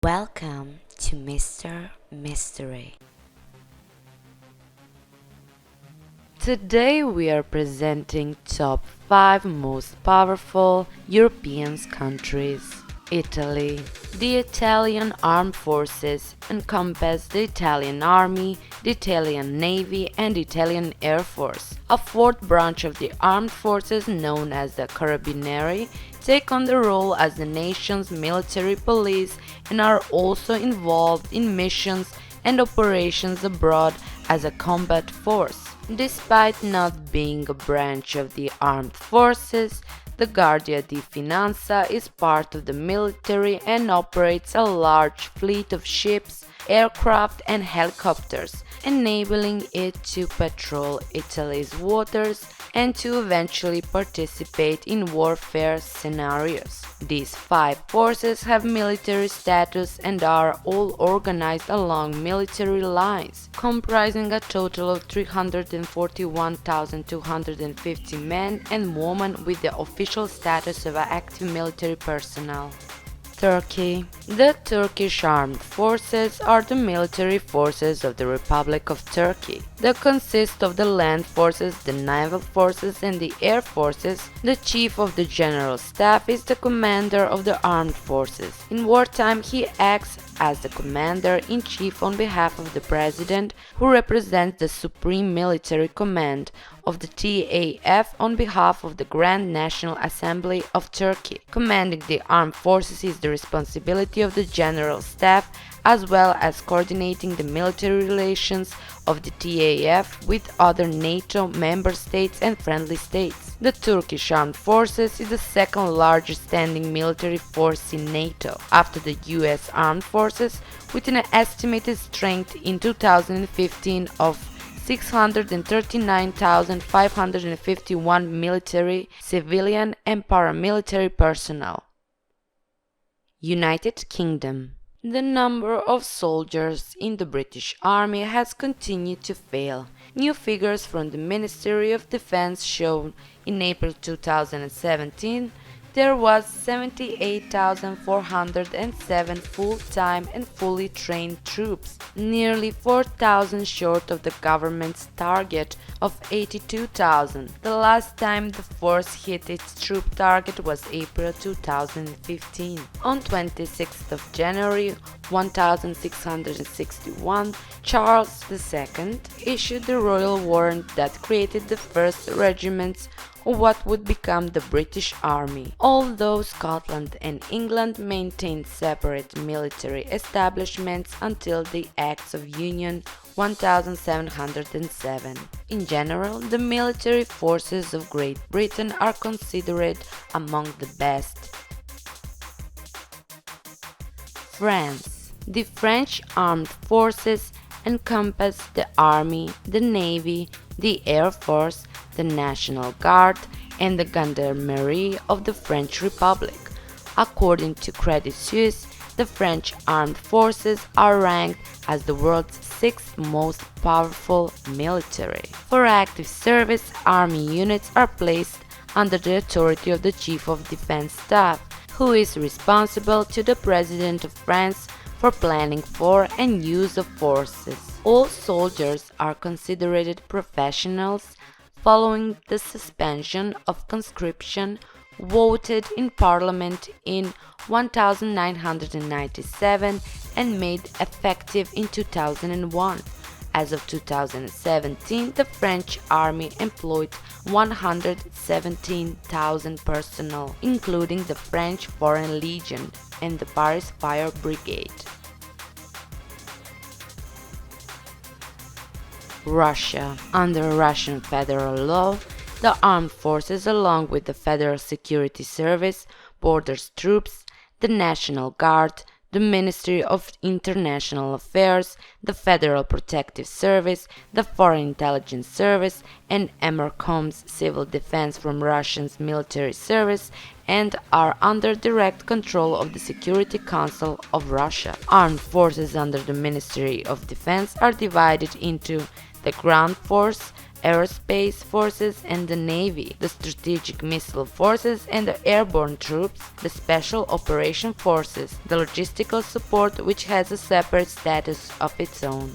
Welcome to Mr. Mystery. Today we are presenting top 5 most powerful European countries. Italy. The Italian armed forces encompass the Italian Army, the Italian Navy, and the Italian Air Force. A fourth branch of the armed forces, known as the Carabinieri, take on the role as the nation's military police and are also involved in missions and operations abroad as a combat force. Despite not being a branch of the armed forces, the Guardia di Finanza is part of the military and operates a large fleet of ships, aircraft and helicopters, enabling it to patrol Italy's waters and to eventually participate in warfare scenarios. These 5 forces have military status and are all organized along military lines, comprising a total of 341,250 men and women with the official status of active military personnel. Turkey. The Turkish armed forces are the military forces of the Republic of Turkey. They consist of the land forces, the naval forces, and the air forces. The chief of the general staff is the commander of the armed forces. In wartime, he acts as the commander-in-chief on behalf of the president, who represents the supreme military command of the TAF on behalf of the Grand National Assembly of Turkey. Commanding the armed forces is the responsibility of the General Staff, as well as coordinating the military relations of the TAF with other NATO member states and friendly states. The Turkish Armed Forces is the second largest standing military force in NATO, after the US Armed Forces, with an estimated strength in 2015 of 639,551 military, civilian and paramilitary personnel. United Kingdom. The number of soldiers in the British Army has continued to fail. New figures from the Ministry of Defence show in April 2017 there was 78,407 full-time and fully trained troops, nearly 4,000 short of the government's target of 82,000. The last time the force hit its troop target was April 2015. On 26th of January 1661, Charles II issued the royal warrant that created the first regiments of what would become the British Army. Although Scotland and England maintained separate military establishments until the Acts of Union 1707. In general, the military forces of Great Britain are considered among the best. France. The French armed forces encompass the army, the navy, the air force, the National Guard, and the Gendarmerie of the French Republic. According to Credit Suisse, the French armed forces are ranked as the world's 6th most powerful military. For active service, army units are placed under the authority of the Chief of Defense Staff, who is responsible to the President of France for planning for and use of forces. All soldiers are considered professionals following the suspension of conscription voted in Parliament in 1997 and made effective in 2001. As of 2017, the French army employed 117,000 personnel, including the French Foreign Legion and the Paris Fire Brigade. Russia. Under Russian federal law, the armed forces, along with the Federal Security Service, Borders Troops, the National Guard, the Ministry of International Affairs, the Federal Protective Service, the Foreign Intelligence Service, and EMERCOM's Civil Defense from Russia's military service, and are under direct control of the Security Council of Russia. Armed forces under the Ministry of Defense are divided into the ground force, aerospace forces and the Navy, the strategic missile forces and the airborne troops, the special operation forces, the logistical support which has a separate status of its own.